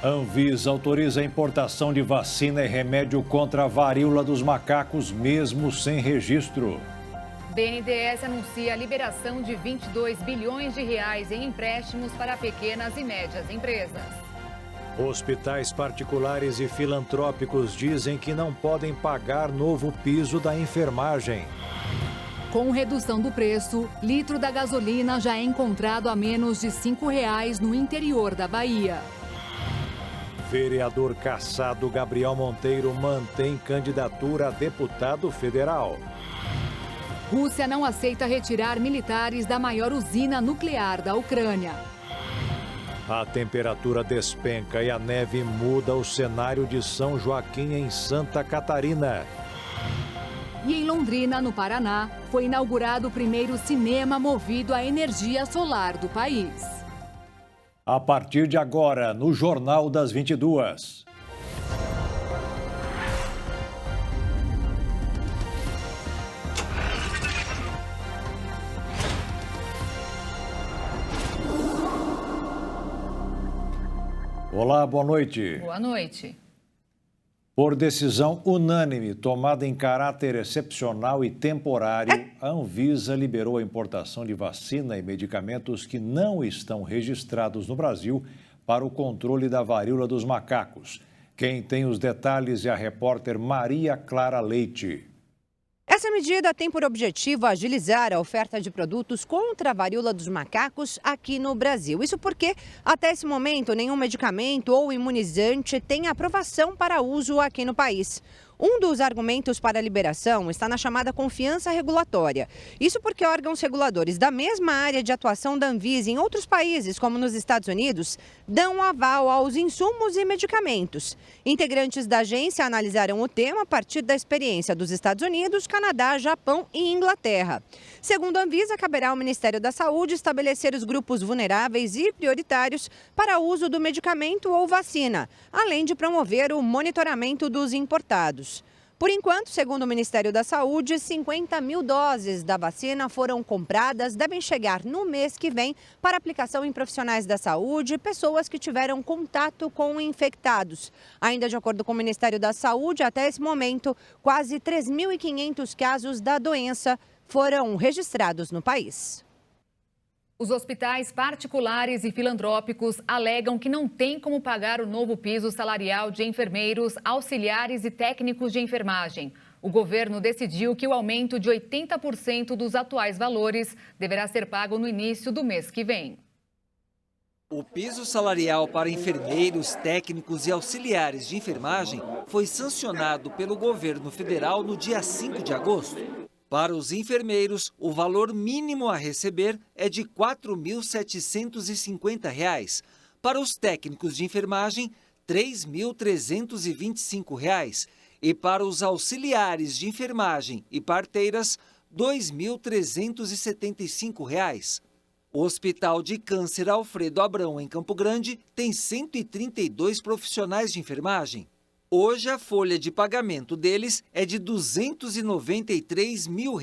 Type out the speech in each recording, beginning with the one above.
Anvisa autoriza a importação de vacina e remédio contra a varíola dos macacos, mesmo sem registro. BNDES anuncia a liberação de 22 bilhões de reais em empréstimos para pequenas e médias empresas. Hospitais particulares e filantrópicos dizem que não podem pagar novo piso da enfermagem. Com redução do preço, litro da gasolina já é encontrado a menos de R$ 5,00 no interior da Bahia. Vereador cassado Gabriel Monteiro mantém candidatura a deputado federal. Rússia não aceita retirar militares da maior usina nuclear da Ucrânia. A temperatura despenca e a neve muda o cenário de São Joaquim, em Santa Catarina. E em Londrina, no Paraná, foi inaugurado o primeiro cinema movido à energia solar do país. A partir de agora, no Jornal das 22. Olá, boa noite. Boa noite. Por decisão unânime, tomada em caráter excepcional e temporário, a Anvisa liberou a importação de vacina e medicamentos que não estão registrados no Brasil para o controle da varíola dos macacos. Quem tem os detalhes é a repórter Maria Clara Leite. Essa medida tem por objetivo agilizar a oferta de produtos contra a varíola dos macacos aqui no Brasil. Isso porque, até esse momento, nenhum medicamento ou imunizante tem aprovação para uso aqui no país. Um dos argumentos para a liberação está na chamada confiança regulatória. Isso porque órgãos reguladores da mesma área de atuação da Anvisa em outros países, como nos Estados Unidos, dão aval aos insumos e medicamentos. Integrantes da agência analisaram o tema a partir da experiência dos Estados Unidos, Canadá, Japão e Inglaterra. Segundo a Anvisa, caberá ao Ministério da Saúde estabelecer os grupos vulneráveis e prioritários para uso do medicamento ou vacina, além de promover o monitoramento dos importados. Por enquanto, segundo o Ministério da Saúde, 50 mil doses da vacina foram compradas, devem chegar no mês que vem para aplicação em profissionais da saúde e pessoas que tiveram contato com infectados. Ainda de acordo com o Ministério da Saúde, até esse momento, quase 3.500 casos da doença foram registrados no país. Os hospitais particulares e filantrópicos alegam que não tem como pagar o novo piso salarial de enfermeiros, auxiliares e técnicos de enfermagem. O governo decidiu que o aumento de 80% dos atuais valores deverá ser pago no início do mês que vem. O piso salarial para enfermeiros, técnicos e auxiliares de enfermagem foi sancionado pelo governo federal no dia 5 de agosto. Para os enfermeiros, o valor mínimo a receber é de R$ 4.750. Para os técnicos de enfermagem, R$ 3.325. E para os auxiliares de enfermagem e parteiras, R$ 2.375. O Hospital de Câncer Alfredo Abrão, em Campo Grande, tem 132 profissionais de enfermagem. Hoje, a folha de pagamento deles é de R$ 293 mil.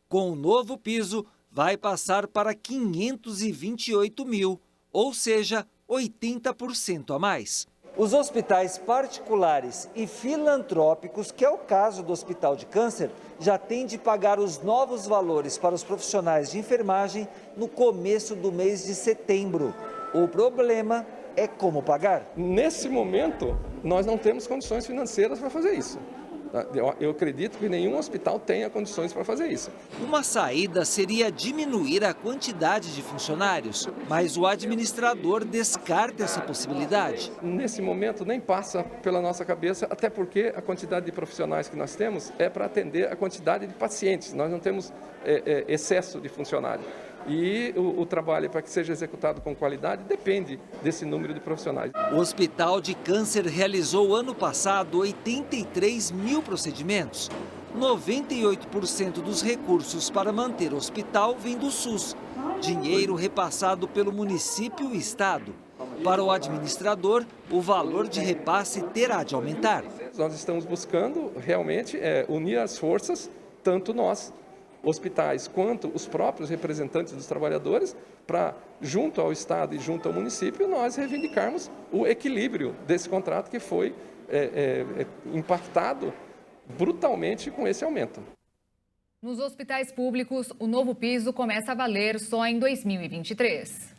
Com o novo piso, vai passar para R$ 528 mil, ou seja, 80% a mais. Os hospitais particulares e filantrópicos, que é o caso do Hospital de Câncer, já têm de pagar os novos valores para os profissionais de enfermagem no começo do mês de setembro. O problema é como pagar. Nesse momento, nós não temos condições financeiras para fazer isso. Eu acredito que nenhum hospital tenha condições para fazer isso. Uma saída seria diminuir a quantidade de funcionários, mas o administrador descarta essa possibilidade. Nesse momento, nem passa pela nossa cabeça, até porque a quantidade de profissionais que nós temos é para atender a quantidade de pacientes. Nós não temos excesso de funcionários. E o trabalho, para que seja executado com qualidade, depende desse número de profissionais. O Hospital de Câncer realizou ano passado 83 mil procedimentos. 98% dos recursos para manter o hospital vem do SUS, dinheiro repassado pelo município e estado. Para o administrador, o valor de repasse terá de aumentar. Nós estamos buscando realmente unir as forças, tanto nós, hospitais quanto os próprios representantes dos trabalhadores, para, junto ao Estado e junto ao município, nós reivindicarmos o equilíbrio desse contrato que foi impactado brutalmente com esse aumento. Nos hospitais públicos, o novo piso começa a valer só em 2023.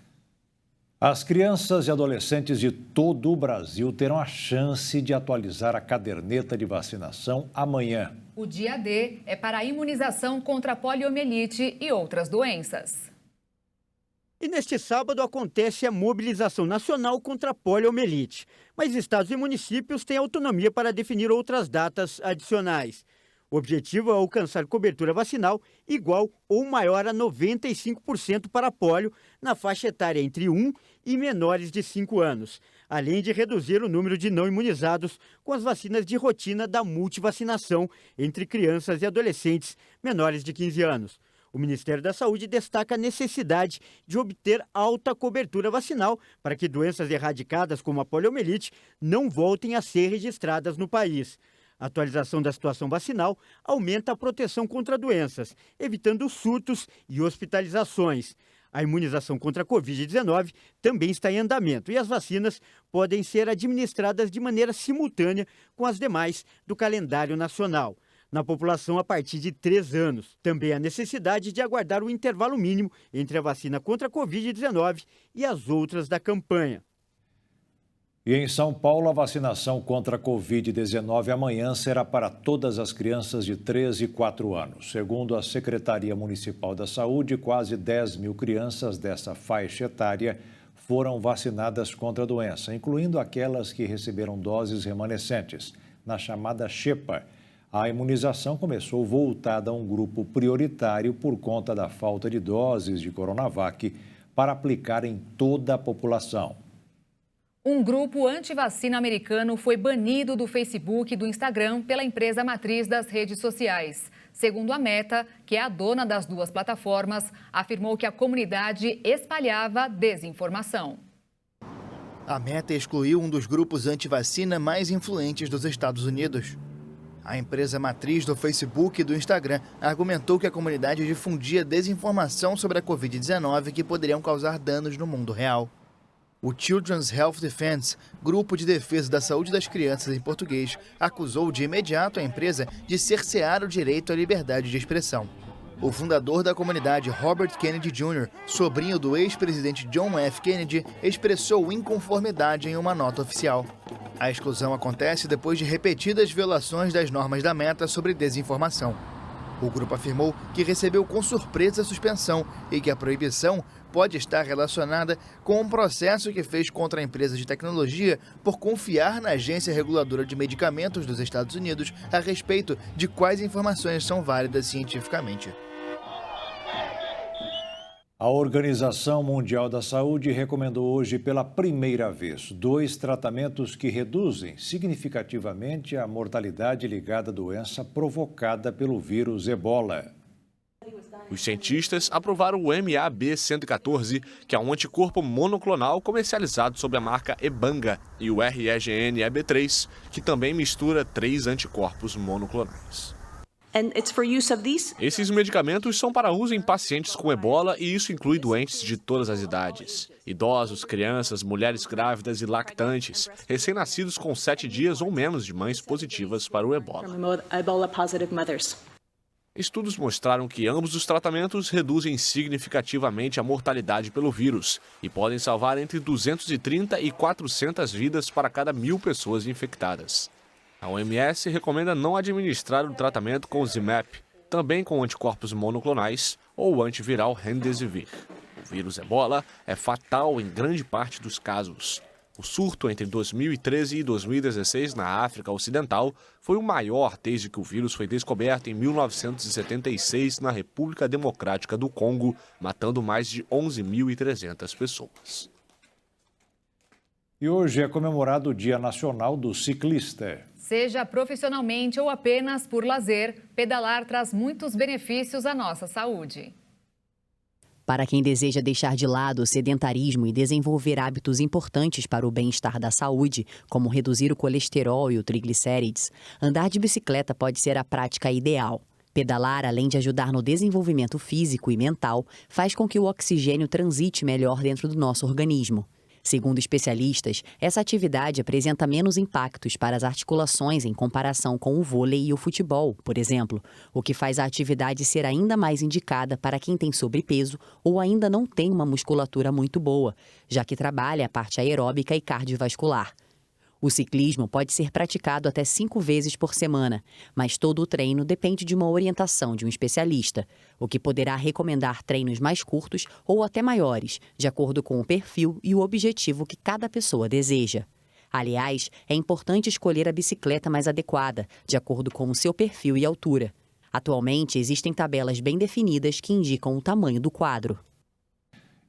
As crianças e adolescentes de todo o Brasil terão a chance de atualizar a caderneta de vacinação amanhã. O dia D é para a imunização contra a poliomielite e outras doenças. E neste sábado acontece a mobilização nacional contra a poliomielite. Mas estados e municípios têm autonomia para definir outras datas adicionais. O objetivo é alcançar cobertura vacinal igual ou maior a 95% para pólio na faixa etária entre 1 e menores de 5 anos, além de reduzir o número de não imunizados com as vacinas de rotina da multivacinação entre crianças e adolescentes menores de 15 anos. O Ministério da Saúde destaca a necessidade de obter alta cobertura vacinal para que doenças erradicadas como a poliomielite não voltem a ser registradas no país. A atualização da situação vacinal aumenta a proteção contra doenças, evitando surtos e hospitalizações. A imunização contra a Covid-19 também está em andamento e as vacinas podem ser administradas de maneira simultânea com as demais do calendário nacional. Na população a partir de 3 anos. Também há necessidade de aguardar o intervalo mínimo entre a vacina contra a Covid-19 e as outras da campanha. E em São Paulo, a vacinação contra a Covid-19 amanhã será para todas as crianças de 3 e 4 anos. Segundo a Secretaria Municipal da Saúde, quase 10 mil crianças dessa faixa etária foram vacinadas contra a doença, incluindo aquelas que receberam doses remanescentes, na chamada Xepa. A imunização começou voltada a um grupo prioritário por conta da falta de doses de Coronavac para aplicar em toda a população. Um grupo anti-vacina americano foi banido do Facebook e do Instagram pela empresa matriz das redes sociais. Segundo a Meta, que é a dona das duas plataformas, afirmou que a comunidade espalhava desinformação. A Meta excluiu um dos grupos anti-vacina mais influentes dos Estados Unidos. A empresa matriz do Facebook e do Instagram argumentou que a comunidade difundia desinformação sobre a Covid-19 que poderiam causar danos no mundo real. O Children's Health Defense, grupo de defesa da saúde das crianças em português, acusou de imediato a empresa de cercear o direito à liberdade de expressão. O fundador da comunidade, Robert Kennedy Jr., sobrinho do ex-presidente John F. Kennedy, expressou inconformidade em uma nota oficial. A exclusão acontece depois de repetidas violações das normas da Meta sobre desinformação. O grupo afirmou que recebeu com surpresa a suspensão e que a proibição pode estar relacionada com um processo que fez contra a empresa de tecnologia por confiar na Agência Reguladora de Medicamentos dos Estados Unidos a respeito de quais informações são válidas cientificamente. A Organização Mundial da Saúde recomendou hoje pela primeira vez 2 tratamentos que reduzem significativamente a mortalidade ligada à doença provocada pelo vírus Ebola. Os cientistas aprovaram o MAB-114, que é um anticorpo monoclonal comercializado sob a marca Ebanga, e o REGN-EB3, que também mistura 3 anticorpos monoclonais. Esses medicamentos são para uso em pacientes com ebola e isso inclui doentes de todas as idades. Idosos, crianças, mulheres grávidas e lactantes, recém-nascidos com 7 dias ou menos de mães positivas para o ebola. Estudos mostraram que ambos os tratamentos reduzem significativamente a mortalidade pelo vírus e podem salvar entre 230 e 400 vidas para cada 1.000 pessoas infectadas. A OMS recomenda não administrar o tratamento com Zimap, também com anticorpos monoclonais ou antiviral Remdesivir. O vírus Ebola é fatal em grande parte dos casos. O surto entre 2013 e 2016 na África Ocidental foi o maior desde que o vírus foi descoberto em 1976 na República Democrática do Congo, matando mais de 11.300 pessoas. E hoje é comemorado o Dia Nacional do Ciclista. Seja profissionalmente ou apenas por lazer, pedalar traz muitos benefícios à nossa saúde. Para quem deseja deixar de lado o sedentarismo e desenvolver hábitos importantes para o bem-estar da saúde, como reduzir o colesterol e o triglicérides, andar de bicicleta pode ser a prática ideal. Pedalar, além de ajudar no desenvolvimento físico e mental, faz com que o oxigênio transite melhor dentro do nosso organismo. Segundo especialistas, essa atividade apresenta menos impactos para as articulações em comparação com o vôlei e o futebol, por exemplo, o que faz a atividade ser ainda mais indicada para quem tem sobrepeso ou ainda não tem uma musculatura muito boa, já que trabalha a parte aeróbica e cardiovascular. O ciclismo pode ser praticado até 5 vezes por semana, mas todo o treino depende de uma orientação de um especialista, o que poderá recomendar treinos mais curtos ou até maiores, de acordo com o perfil e o objetivo que cada pessoa deseja. Aliás, é importante escolher a bicicleta mais adequada, de acordo com o seu perfil e altura. Atualmente, existem tabelas bem definidas que indicam o tamanho do quadro.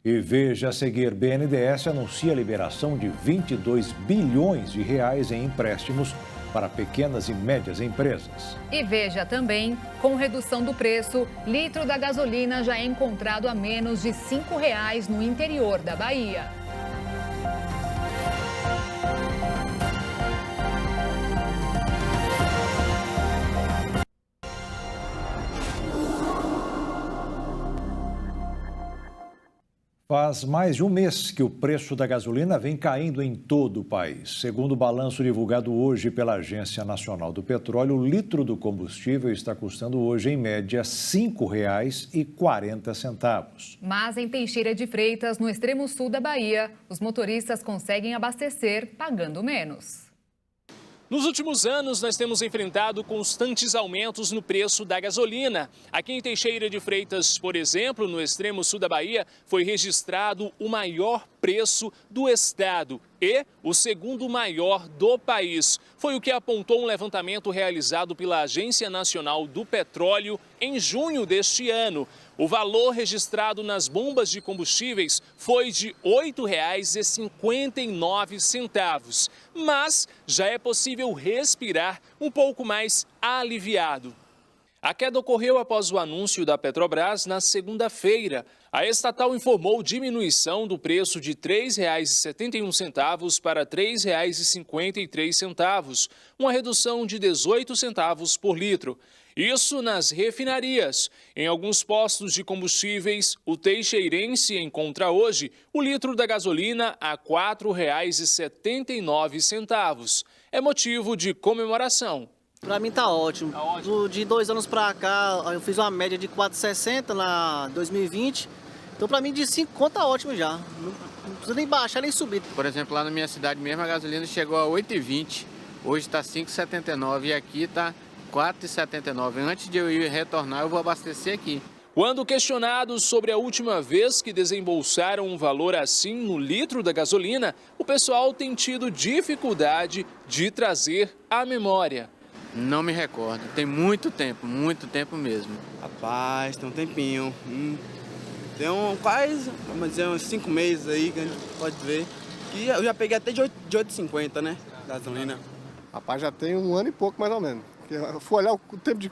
E veja a seguir, BNDES anuncia a liberação de 22 bilhões de reais em empréstimos para pequenas e médias empresas. E veja também, com redução do preço, litro da gasolina já é encontrado a menos de R$ 5,00 no interior da Bahia. Faz mais de um mês que o preço da gasolina vem caindo em todo o país. Segundo o balanço divulgado hoje pela Agência Nacional do Petróleo, o litro do combustível está custando hoje, em média, R$ 5,40. Mas em Teixeira de Freitas, no extremo sul da Bahia, os motoristas conseguem abastecer pagando menos. Nos últimos anos, nós temos enfrentado constantes aumentos no preço da gasolina. Aqui em Teixeira de Freitas, por exemplo, no extremo sul da Bahia, foi registrado o maior preço do estado e o segundo maior do país. Foi o que apontou um levantamento realizado pela Agência Nacional do Petróleo em junho deste ano. O valor registrado nas bombas de combustíveis foi de R$ 8,59, mas já é possível respirar um pouco mais aliviado. A queda ocorreu após o anúncio da Petrobras na segunda-feira. A estatal informou diminuição do preço de R$ 3,71 para R$ 3,53, uma redução de 18 centavos por litro. Isso nas refinarias. Em alguns postos de combustíveis, o teixeirense encontra hoje o litro da gasolina a R$ 4,79. É motivo de comemoração. Para mim tá ótimo. De 2 anos para cá, eu fiz uma média de 4,60 na 2020. Então para mim de 5 conto tá ótimo já. Não precisa nem baixar nem subir. Por exemplo, lá na minha cidade mesmo a gasolina chegou a 8,20. Hoje está 5,79 e aqui está 4,79. Antes de eu ir retornar, eu vou abastecer aqui. Quando questionados sobre a última vez que desembolsaram um valor assim no litro da gasolina, o pessoal tem tido dificuldade de trazer à memória. Não me recordo. Tem muito tempo mesmo. Rapaz, tem um tempinho. Tem quase, vamos dizer, uns 5 meses aí que a gente pode ver. E eu já peguei até de 8,50, né? Gasolina. Rapaz, já tem 1 ano e pouco mais ou menos. Eu fui olhar o tempo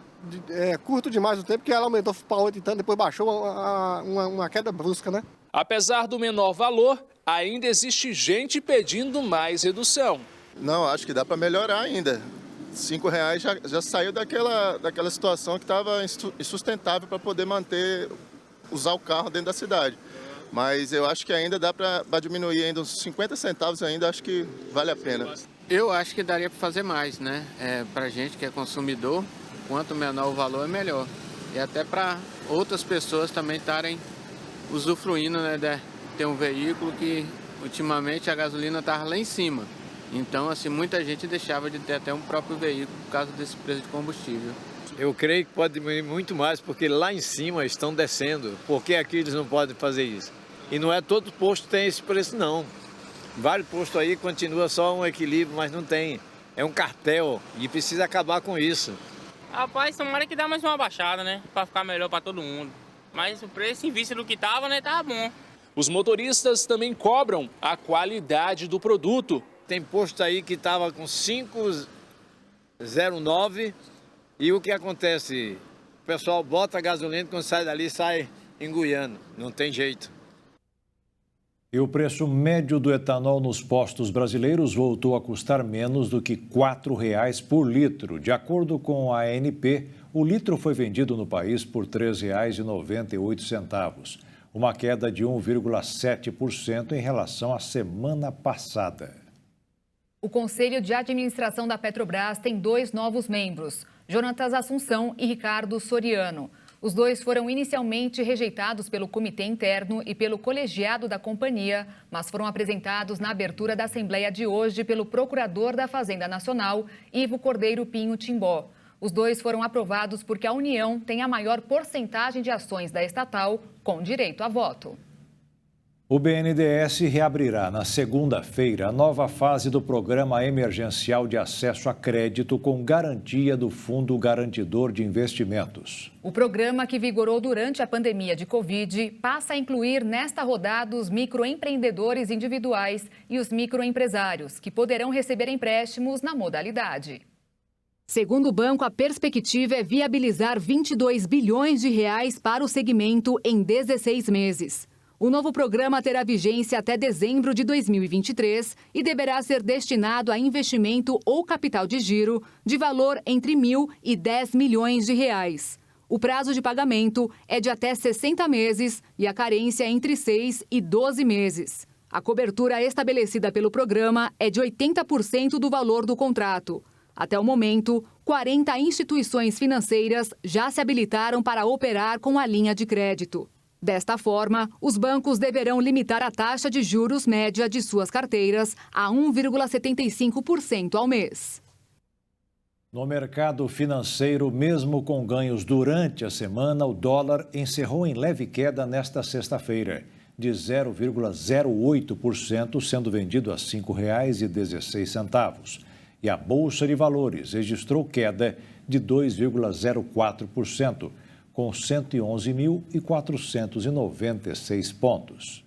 curto demais o tempo, que ela aumentou para 8 e tanto, depois baixou uma queda brusca, né? Apesar do menor valor, ainda existe gente pedindo mais redução. Não, acho que dá para melhorar ainda. R$ 5,00 já saiu daquela situação que estava insustentável para poder usar o carro dentro da cidade. Mas eu acho que ainda dá para diminuir ainda uns 50 centavos ainda, acho que vale a pena. Eu acho que daria para fazer mais, né? Para gente que é consumidor, quanto menor o valor é melhor. E até para outras pessoas também estarem usufruindo, né, de ter um veículo que ultimamente a gasolina estava lá em cima. Então, assim, muita gente deixava de ter até um próprio veículo por causa desse preço de combustível. Eu creio que pode diminuir muito mais, porque lá em cima estão descendo. Por que aqui eles não podem fazer isso? E não é todo posto que tem esse preço, não. Vários postos aí continua só um equilíbrio, mas não tem. É um cartel e precisa acabar com isso. Rapaz, tomara que dá mais uma baixada, né? Pra ficar melhor pra todo mundo. Mas o preço, em vista do que tava, né? Tava bom. Os motoristas também cobram a qualidade do produto. Tem posto aí que tava com 5,09 e o que acontece? O pessoal bota a gasolina, quando sai dali, sai enguiando. Não tem jeito. E o preço médio do etanol nos postos brasileiros voltou a custar menos do que R$ 4,00 por litro. De acordo com a ANP, O litro foi vendido no país por R$ 3,98, uma queda de 1,7% em relação à semana passada. O Conselho de Administração da Petrobras tem 2 novos membros, Jonatas Assunção e Ricardo Soriano. Os 2 foram inicialmente rejeitados pelo comitê interno e pelo colegiado da companhia, mas foram apresentados na abertura da Assembleia de hoje pelo procurador da Fazenda Nacional, Ivo Cordeiro Pinho Timbó. Os 2 foram aprovados porque a União tem a maior porcentagem de ações da estatal com direito a voto. O BNDES reabrirá na segunda-feira a nova fase do Programa Emergencial de Acesso a Crédito com garantia do Fundo Garantidor de Investimentos. O programa, que vigorou durante a pandemia de Covid, passa a incluir nesta rodada os microempreendedores individuais e os microempresários, que poderão receber empréstimos na modalidade. Segundo o banco, a perspectiva é viabilizar 22 bilhões de reais para o segmento em 16 meses. O novo programa terá vigência até dezembro de 2023 e deverá ser destinado a investimento ou capital de giro de valor entre 1.000 e 10 milhões de reais. O prazo de pagamento é de até 60 meses e a carência entre 6 e 12 meses. A cobertura estabelecida pelo programa é de 80% do valor do contrato. Até o momento, 40 instituições financeiras já se habilitaram para operar com a linha de crédito. Desta forma, os bancos deverão limitar a taxa de juros média de suas carteiras a 1,75% ao mês. No mercado financeiro, mesmo com ganhos durante a semana, o dólar encerrou em leve queda nesta sexta-feira, de 0,08%, sendo vendido a R$ 5,16. E a Bolsa de Valores registrou queda de 2,04%, com 111.496 pontos.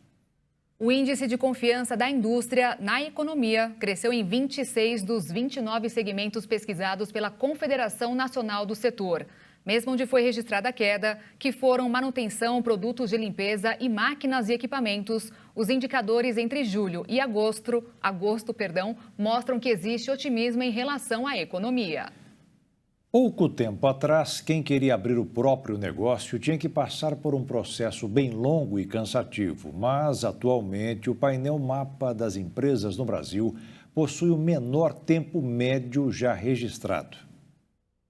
O índice de confiança da indústria na economia cresceu em 26 dos 29 segmentos pesquisados pela Confederação Nacional do Setor, mesmo onde foi registrada a queda, que foram manutenção, produtos de limpeza e máquinas e equipamentos. Os indicadores entre julho e agosto, mostram que existe otimismo em relação à economia. Pouco tempo atrás, quem queria abrir o próprio negócio tinha que passar por um processo bem longo e cansativo, mas atualmente o painel Mapa das Empresas no Brasil possui o menor tempo médio já registrado.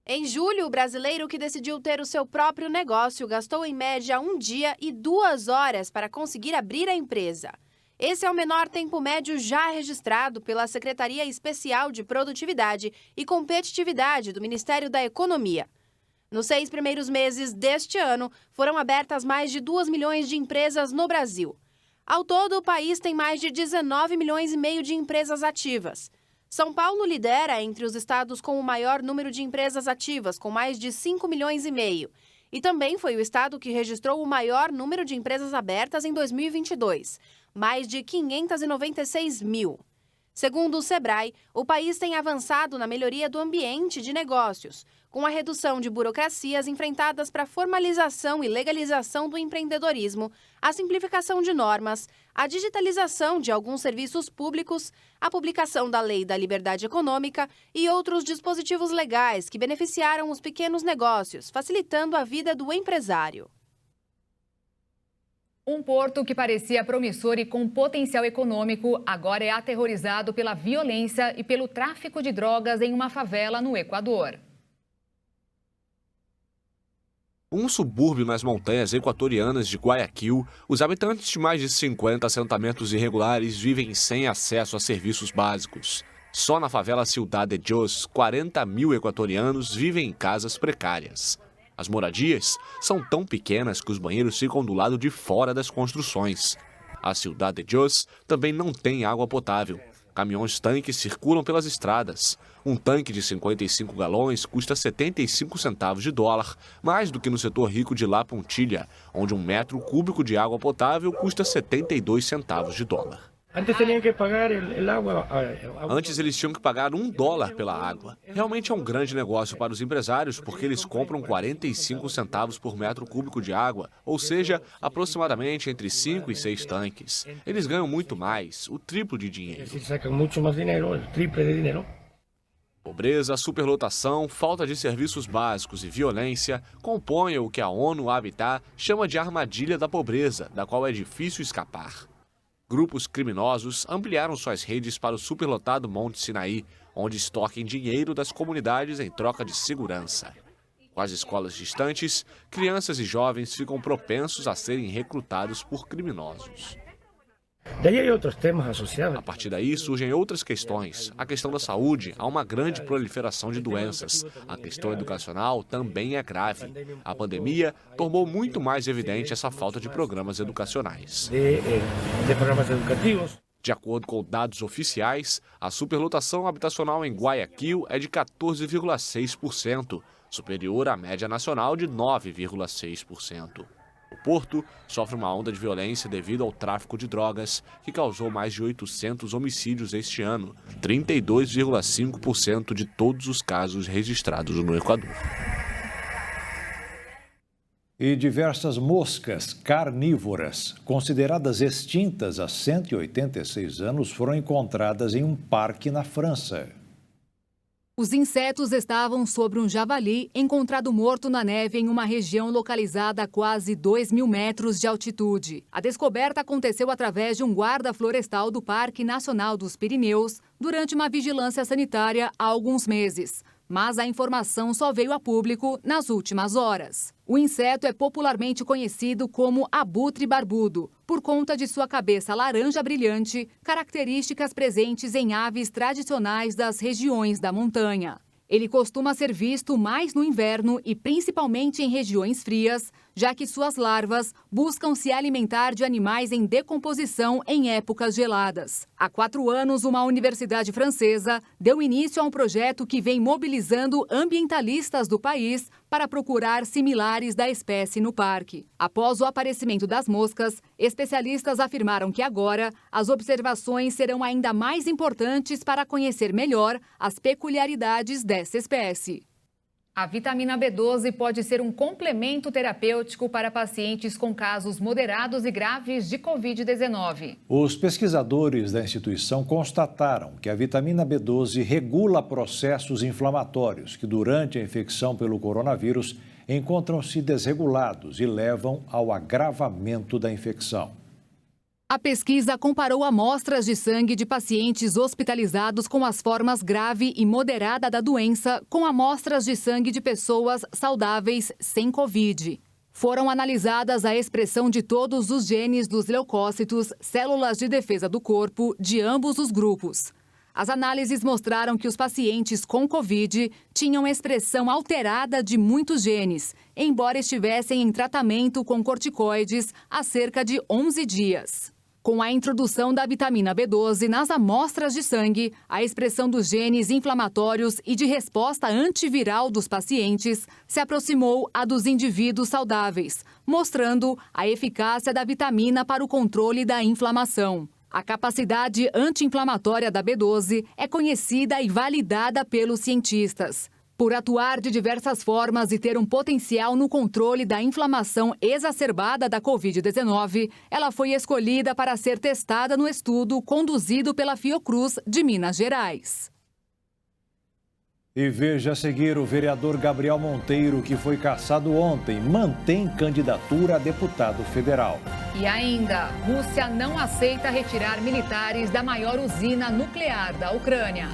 Em julho, o brasileiro que decidiu ter o seu próprio negócio gastou em média 1 dia e 2 horas para conseguir abrir a empresa. Esse é o menor tempo médio já registrado pela Secretaria Especial de Produtividade e Competitividade do Ministério da Economia. Nos 6 primeiros meses deste ano, foram abertas mais de 2 milhões de empresas no Brasil. Ao todo, o país tem mais de 19 milhões e meio de empresas ativas. São Paulo lidera entre os estados com o maior número de empresas ativas, com mais de 5 milhões e meio. E também foi o estado que registrou o maior número de empresas abertas em 2022, mais de 596 mil. Segundo o Sebrae, o país tem avançado na melhoria do ambiente de negócios, com a redução de burocracias enfrentadas para a formalização e legalização do empreendedorismo, a simplificação de normas, a digitalização de alguns serviços públicos, a publicação da Lei da Liberdade Econômica e outros dispositivos legais que beneficiaram os pequenos negócios, facilitando a vida do empresário. Um porto que parecia promissor e com potencial econômico, agora é aterrorizado pela violência e pelo tráfico de drogas em uma favela no Equador. Um subúrbio nas montanhas equatorianas de Guayaquil, os habitantes de mais de 50 assentamentos irregulares vivem sem acesso a serviços básicos. Só na favela Ciudad de Dios, 40 mil equatorianos vivem em casas precárias. As moradias são tão pequenas que os banheiros ficam do lado de fora das construções. A Ciudad de Dios também não tem água potável. Caminhões-tanques circulam pelas estradas. Um tanque de 55 galões custa 75 centavos de dólar, mais do que no setor rico de La Puntilla, onde 1 metro cúbico de água potável custa 72 centavos de dólar. Antes eles tinham que pagar $1 pela água. Realmente é um grande negócio para os empresários porque eles compram 45 centavos por metro cúbico de água, ou seja, aproximadamente entre 5 e 6 tanques. Eles ganham muito mais, o triplo de dinheiro. O Pobreza, superlotação, falta de serviços básicos e violência compõem o que a ONU-Habitat chama de armadilha da pobreza, da qual é difícil escapar. Grupos criminosos ampliaram suas redes para o superlotado Monte Sinaí, onde estoquem dinheiro das comunidades em troca de segurança. Com as escolas distantes, crianças e jovens ficam propensos a serem recrutados por criminosos. A partir daí surgem outras questões. A questão da saúde, há uma grande proliferação de doenças. A questão educacional também é grave. A pandemia tornou muito mais evidente essa falta de programas educacionais. De acordo com dados oficiais, a superlotação habitacional em Guayaquil é de 14,6%, superior à média nacional de 9,6%. O Porto sofre uma onda de violência devido ao tráfico de drogas, que causou mais de 800 homicídios este ano, 32,5% de todos os casos registrados no Equador. E diversas moscas carnívoras, consideradas extintas há 186 anos, foram encontradas em um parque na França. Os insetos estavam sobre um javali encontrado morto na neve em uma região localizada a quase 2.000 metros de altitude. A descoberta aconteceu através de um guarda florestal do Parque Nacional dos Pirineus durante uma vigilância sanitária há alguns meses. Mas a informação só veio a público nas últimas horas. O inseto é popularmente conhecido como abutre barbudo, por conta de sua cabeça laranja brilhante, características presentes em aves tradicionais das regiões da montanha. Ele costuma ser visto mais no inverno e principalmente em regiões frias, já que suas larvas buscam se alimentar de animais em decomposição em épocas geladas. Há 4 anos, uma universidade francesa deu início a um projeto que vem mobilizando ambientalistas do país para procurar similares da espécie no parque. Após o aparecimento das moscas, especialistas afirmaram que agora as observações serão ainda mais importantes para conhecer melhor as peculiaridades dessa espécie. A vitamina B12 pode ser um complemento terapêutico para pacientes com casos moderados e graves de Covid-19. Os pesquisadores da instituição constataram que a vitamina B12 regula processos inflamatórios que, durante a infecção pelo coronavírus, encontram-se desregulados e levam ao agravamento da infecção. A pesquisa comparou amostras de sangue de pacientes hospitalizados com as formas grave e moderada da doença com amostras de sangue de pessoas saudáveis sem Covid. Foram analisadas a expressão de todos os genes dos leucócitos, células de defesa do corpo, de ambos os grupos. As análises mostraram que os pacientes com Covid tinham expressão alterada de muitos genes, embora estivessem em tratamento com corticoides há cerca de 11 dias. Com a introdução da vitamina B12 nas amostras de sangue, a expressão dos genes inflamatórios e de resposta antiviral dos pacientes se aproximou à dos indivíduos saudáveis, mostrando a eficácia da vitamina para o controle da inflamação. A capacidade anti-inflamatória da B12 é conhecida e validada pelos cientistas. Por atuar de diversas formas e ter um potencial no controle da inflamação exacerbada da Covid-19, ela foi escolhida para ser testada no estudo conduzido pela Fiocruz de Minas Gerais. E veja a seguir, o vereador Gabriel Monteiro, que foi cassado ontem, mantém candidatura a deputado federal. E ainda, Rússia não aceita retirar militares da maior usina nuclear da Ucrânia.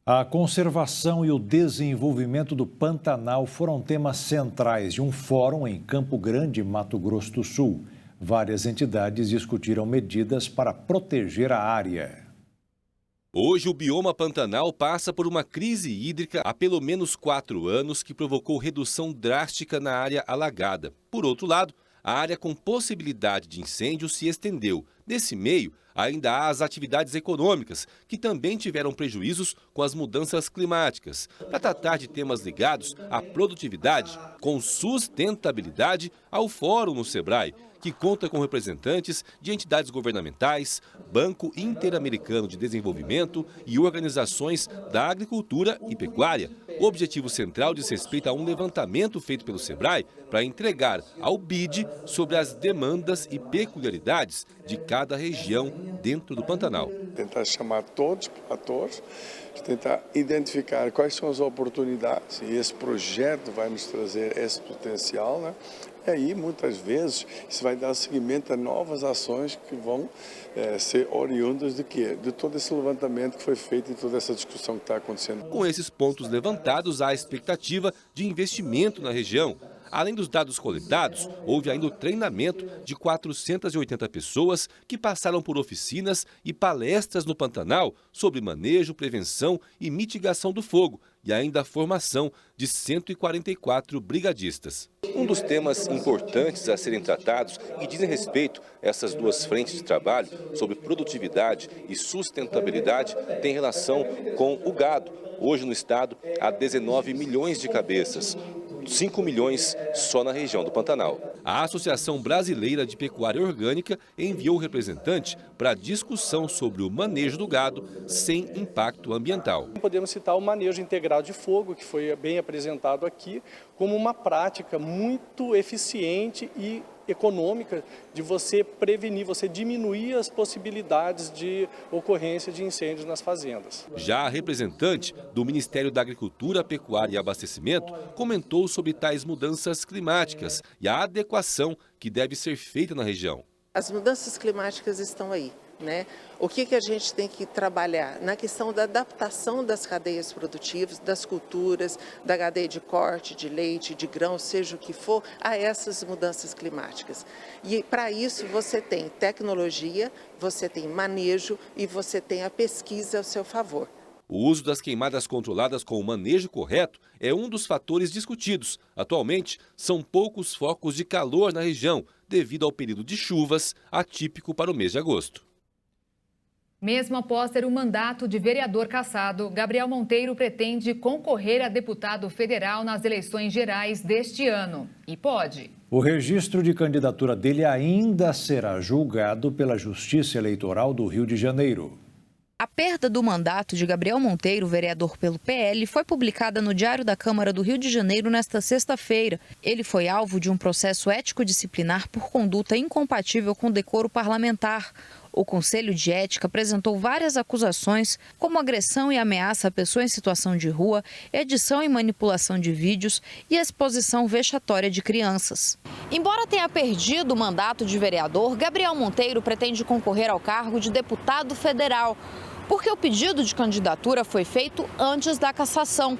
A conservação e o desenvolvimento do Pantanal foram temas centrais de um fórum em Campo Grande, Mato Grosso do Sul. Várias entidades discutiram medidas para proteger a área. Hoje, o bioma Pantanal passa por uma crise hídrica há pelo menos 4 anos que provocou redução drástica na área alagada. Por outro lado, a área com possibilidade de incêndio se estendeu. Nesse meio, ainda há as atividades econômicas, que também tiveram prejuízos com as mudanças climáticas. Para tratar de temas ligados à produtividade, com sustentabilidade, ao Fórum no Sebrae, que conta com representantes de entidades governamentais, Banco Interamericano de Desenvolvimento e organizações da agricultura e pecuária. O objetivo central diz respeito a um levantamento feito pelo Sebrae para entregar ao BID sobre as demandas e peculiaridades de cada região dentro do Pantanal. Tentar chamar todos os atores, tentar identificar quais são as oportunidades, e esse projeto vai nos trazer esse potencial, né? E aí, muitas vezes, isso vai dar seguimento a novas ações que vão ser oriundas de quê? De todo esse levantamento que foi feito e toda essa discussão que está acontecendo. Com esses pontos levantados, há a expectativa de investimento na região. Além dos dados coletados, houve ainda o treinamento de 480 pessoas que passaram por oficinas e palestras no Pantanal sobre manejo, prevenção e mitigação do fogo, e ainda a formação de 144 brigadistas. Um dos temas importantes a serem tratados e dizem respeito a essas duas frentes de trabalho sobre produtividade e sustentabilidade tem relação com o gado. Hoje no estado há 19 milhões de cabeças, 5 milhões só na região do Pantanal. A Associação Brasileira de Pecuária Orgânica enviou o representante para discussão sobre o manejo do gado sem impacto ambiental. Podemos citar o manejo integrado de fogo, que foi bem apresentado aqui, como uma prática muito eficiente e econômica de você prevenir, você diminuir as possibilidades de ocorrência de incêndios nas fazendas. Já a representante do Ministério da Agricultura, Pecuária e Abastecimento comentou sobre tais mudanças climáticas e a adequação que deve ser feita na região. As mudanças climáticas estão aí, né? O que a gente tem que trabalhar? Na questão da adaptação das cadeias produtivas, das culturas, da cadeia de corte, de leite, de grão, seja o que for, a essas mudanças climáticas. E para isso você tem tecnologia, você tem manejo e você tem a pesquisa ao seu favor. O uso das queimadas controladas com o manejo correto é um dos fatores discutidos. Atualmente, são poucos focos de calor na região, devido ao período de chuvas atípico para o mês de agosto. Mesmo após ter o mandato de vereador cassado, Gabriel Monteiro pretende concorrer a deputado federal nas eleições gerais deste ano. E pode. O registro de candidatura dele ainda será julgado pela Justiça Eleitoral do Rio de Janeiro. A perda do mandato de Gabriel Monteiro, vereador pelo PL, foi publicada no Diário da Câmara do Rio de Janeiro nesta sexta-feira. Ele foi alvo de um processo ético-disciplinar por conduta incompatível com o decoro parlamentar. O Conselho de Ética apresentou várias acusações, como agressão e ameaça a pessoa em situação de rua, edição e manipulação de vídeos e exposição vexatória de crianças. Embora tenha perdido o mandato de vereador, Gabriel Monteiro pretende concorrer ao cargo de deputado federal, porque o pedido de candidatura foi feito antes da cassação.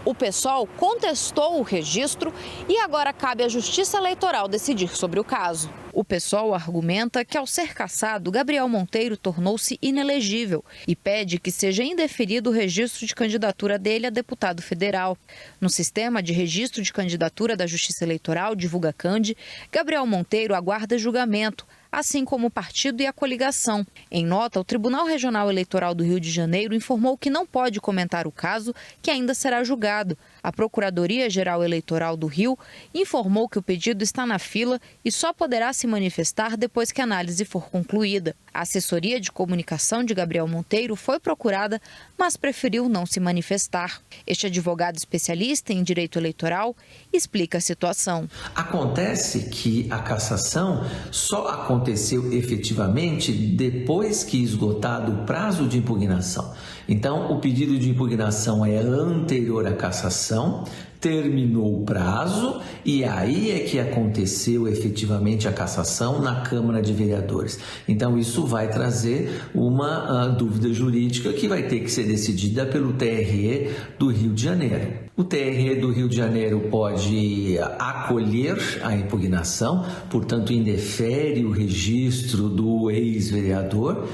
O PSOL contestou o registro e agora cabe à Justiça Eleitoral decidir sobre o caso. O PSOL argumenta que, ao ser cassado, Gabriel Monteiro tornou-se inelegível e pede que seja indeferido o registro de candidatura dele a deputado federal. No sistema de registro de candidatura da Justiça Eleitoral, divulga Candi, Gabriel Monteiro aguarda julgamento, assim como o partido e a coligação. Em nota, o Tribunal Regional Eleitoral do Rio de Janeiro informou que não pode comentar o caso, que ainda será julgado. A Procuradoria-Geral Eleitoral do Rio informou que o pedido está na fila e só poderá se manifestar depois que a análise for concluída. A assessoria de comunicação de Gabriel Monteiro foi procurada, mas preferiu não se manifestar. Este advogado especialista em direito eleitoral explica a situação. Acontece que a cassação só aconteceu efetivamente depois que esgotado o prazo de impugnação. Então, o pedido de impugnação é anterior à cassação, terminou o prazo e aí é que aconteceu efetivamente a cassação na Câmara de Vereadores. Então, isso vai trazer uma dúvida jurídica que vai ter que ser decidida pelo TRE do Rio de Janeiro. O TRE do Rio de Janeiro pode acolher a impugnação, portanto, indefere o registro do ex-vereador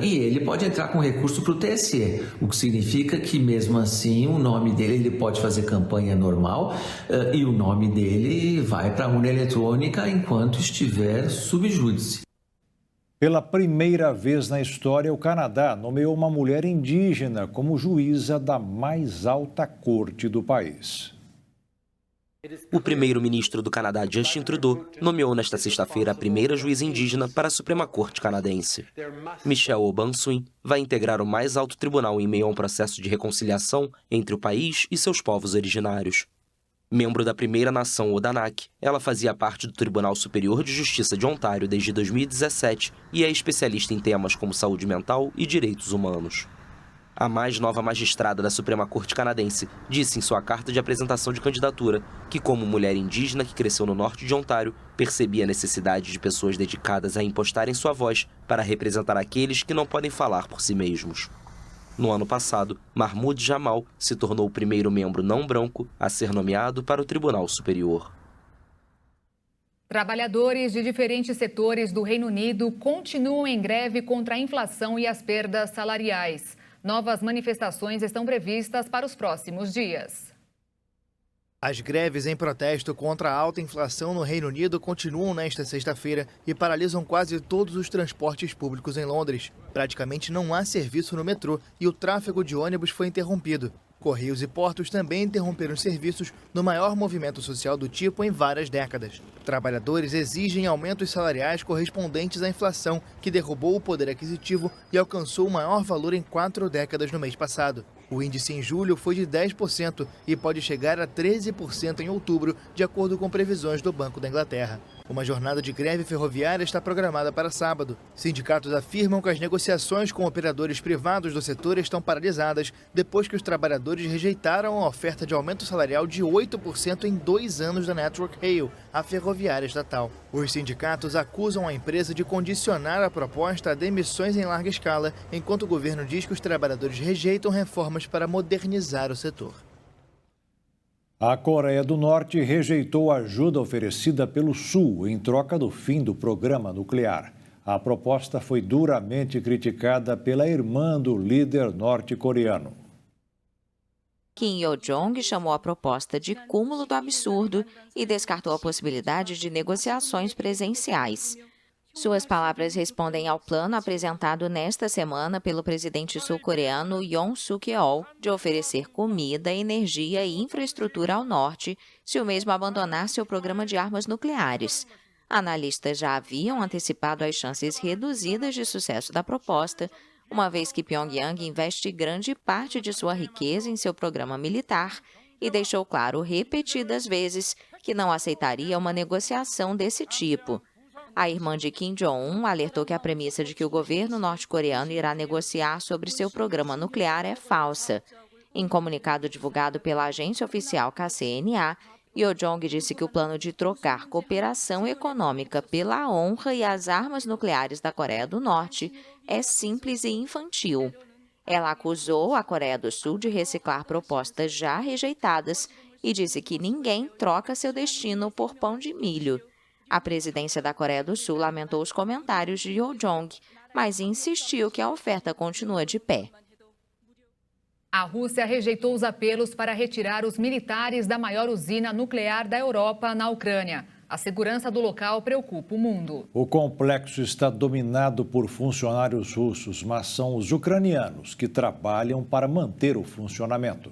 e ele pode entrar com recurso para o TSE, o que significa que, mesmo assim, o nome dele ele pode fazer campanha normal e o nome dele vai para a urna eletrônica enquanto estiver sub júdice. Pela primeira vez na história, o Canadá nomeou uma mulher indígena como juíza da mais alta corte do país. O primeiro-ministro do Canadá, Justin Trudeau, nomeou nesta sexta-feira a primeira juíza indígena para a Suprema Corte canadense. Michelle O'Bonsawin vai integrar o mais alto tribunal em meio a um processo de reconciliação entre o país e seus povos originários. Membro da primeira nação Odanak, ela fazia parte do Tribunal Superior de Justiça de Ontário desde 2017 e é especialista em temas como saúde mental e direitos humanos. A mais nova magistrada da Suprema Corte canadense disse em sua carta de apresentação de candidatura que, como mulher indígena que cresceu no norte de Ontário, percebia a necessidade de pessoas dedicadas a impostarem sua voz para representar aqueles que não podem falar por si mesmos. No ano passado, Mahmoud Jamal se tornou o primeiro membro não branco a ser nomeado para o Tribunal Superior. Trabalhadores de diferentes setores do Reino Unido continuam em greve contra a inflação e as perdas salariais. Novas manifestações estão previstas para os próximos dias. As greves em protesto contra a alta inflação no Reino Unido continuam nesta sexta-feira e paralisam quase todos os transportes públicos em Londres. Praticamente não há serviço no metrô e o tráfego de ônibus foi interrompido. Correios e portos também interromperam os serviços no maior movimento social do tipo em várias décadas. Trabalhadores exigem aumentos salariais correspondentes à inflação, que derrubou o poder aquisitivo e alcançou o maior valor em 4 décadas no mês passado. O índice em julho foi de 10% e pode chegar a 13% em outubro, de acordo com previsões do Banco da Inglaterra. Uma jornada de greve ferroviária está programada para sábado. Sindicatos afirmam que as negociações com operadores privados do setor estão paralisadas depois que os trabalhadores rejeitaram a oferta de aumento salarial de 8% em 2 anos da Network Rail, a ferroviária estatal. Os sindicatos acusam a empresa de condicionar a proposta a demissões em larga escala, enquanto o governo diz que os trabalhadores rejeitam reformas para modernizar o setor. A Coreia do Norte rejeitou a ajuda oferecida pelo Sul em troca do fim do programa nuclear. A proposta foi duramente criticada pela irmã do líder norte-coreano. Kim Yo-jong chamou a proposta de cúmulo do absurdo e descartou a possibilidade de negociações presenciais. Suas palavras respondem ao plano apresentado nesta semana pelo presidente sul-coreano Yoon Suk-yeol de oferecer comida, energia e infraestrutura ao norte se o mesmo abandonar seu programa de armas nucleares. Analistas já haviam antecipado as chances reduzidas de sucesso da proposta, uma vez que Pyongyang investe grande parte de sua riqueza em seu programa militar e deixou claro repetidas vezes que não aceitaria uma negociação desse tipo. A irmã de Kim Jong-un alertou que a premissa de que o governo norte-coreano irá negociar sobre seu programa nuclear é falsa. Em comunicado divulgado pela agência oficial KCNA, Yo-jong disse que o plano de trocar cooperação econômica pela honra e as armas nucleares da Coreia do Norte é simples e infantil. Ela acusou a Coreia do Sul de reciclar propostas já rejeitadas e disse que ninguém troca seu destino por pão de milho. A presidência da Coreia do Sul lamentou os comentários de Yo-jong, mas insistiu que a oferta continua de pé. A Rússia rejeitou os apelos para retirar os militares da maior usina nuclear da Europa na Ucrânia. A segurança do local preocupa o mundo. O complexo está dominado por funcionários russos, mas são os ucranianos que trabalham para manter o funcionamento.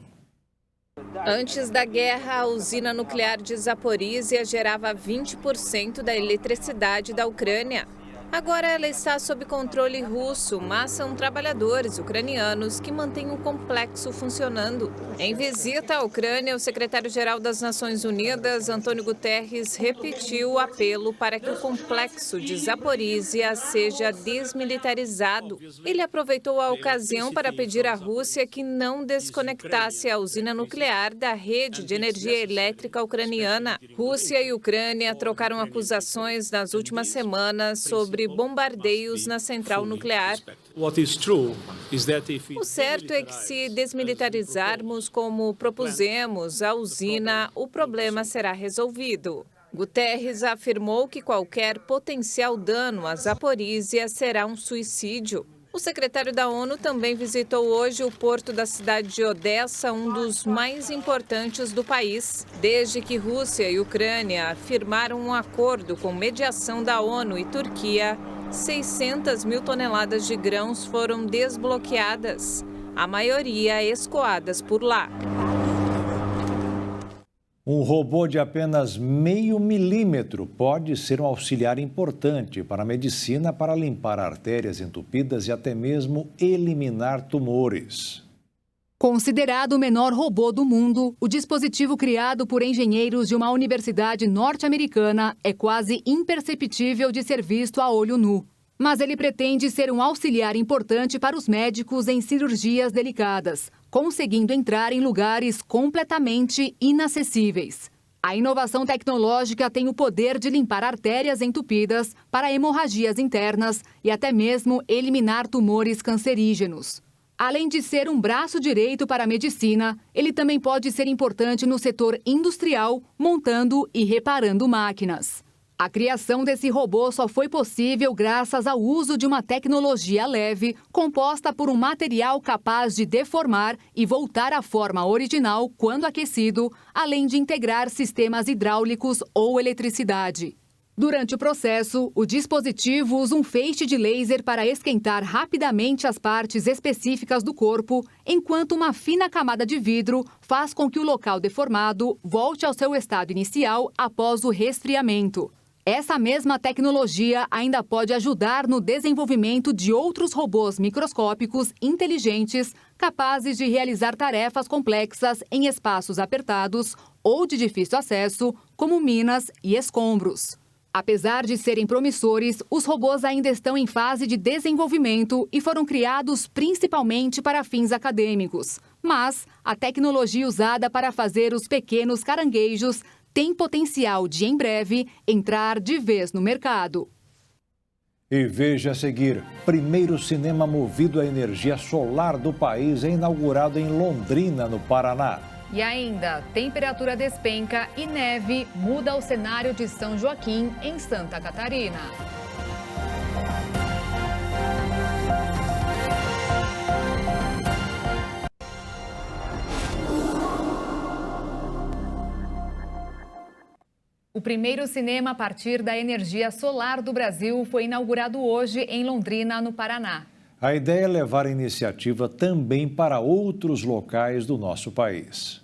Antes da guerra, a usina nuclear de Zaporízia gerava 20% da eletricidade da Ucrânia. Agora ela está sob controle russo, mas são trabalhadores ucranianos que mantêm o complexo funcionando. Em visita à Ucrânia, o secretário-geral das Nações Unidas, Antônio Guterres, repetiu o apelo para que o complexo de Zaporízia seja desmilitarizado. Ele aproveitou a ocasião para pedir à Rússia que não desconectasse a usina nuclear da rede de energia elétrica ucraniana. Rússia e Ucrânia trocaram acusações nas últimas semanas sobre bombardeios na central nuclear. O certo é que se desmilitarizarmos como propusemos a usina, o problema será resolvido. Guterres afirmou que qualquer potencial dano a Zaporízia será um suicídio. O secretário da ONU também visitou hoje o porto da cidade de Odessa, um dos mais importantes do país. Desde que Rússia e Ucrânia firmaram um acordo com mediação da ONU e Turquia, 600 mil toneladas de grãos foram desbloqueadas, a maioria escoadas por lá. Um robô de apenas 0,5 milímetro pode ser um auxiliar importante para a medicina para limpar artérias entupidas e até mesmo eliminar tumores. Considerado o menor robô do mundo, o dispositivo criado por engenheiros de uma universidade norte-americana é quase imperceptível de ser visto a olho nu. Mas ele pretende ser um auxiliar importante para os médicos em cirurgias delicadas, conseguindo entrar em lugares completamente inacessíveis. A inovação tecnológica tem o poder de limpar artérias entupidas para hemorragias internas e até mesmo eliminar tumores cancerígenos. Além de ser um braço direito para a medicina, ele também pode ser importante no setor industrial, montando e reparando máquinas. A criação desse robô só foi possível graças ao uso de uma tecnologia leve, composta por um material capaz de deformar e voltar à forma original quando aquecido, além de integrar sistemas hidráulicos ou eletricidade. Durante o processo, o dispositivo usa um feixe de laser para esquentar rapidamente as partes específicas do corpo, enquanto uma fina camada de vidro faz com que o local deformado volte ao seu estado inicial após o resfriamento. Essa mesma tecnologia ainda pode ajudar no desenvolvimento de outros robôs microscópicos inteligentes capazes de realizar tarefas complexas em espaços apertados ou de difícil acesso, como minas e escombros. Apesar de serem promissores, os robôs ainda estão em fase de desenvolvimento e foram criados principalmente para fins acadêmicos. Mas a tecnologia usada para fazer os pequenos caranguejos tem potencial de, em breve, entrar de vez no mercado. E veja a seguir, primeiro cinema movido a energia solar do país é inaugurado em Londrina, no Paraná. E ainda, temperatura despenca e neve muda o cenário de São Joaquim, em Santa Catarina. O primeiro cinema a partir da energia solar do Brasil foi inaugurado hoje em Londrina, no Paraná. A ideia é levar a iniciativa também para outros locais do nosso país.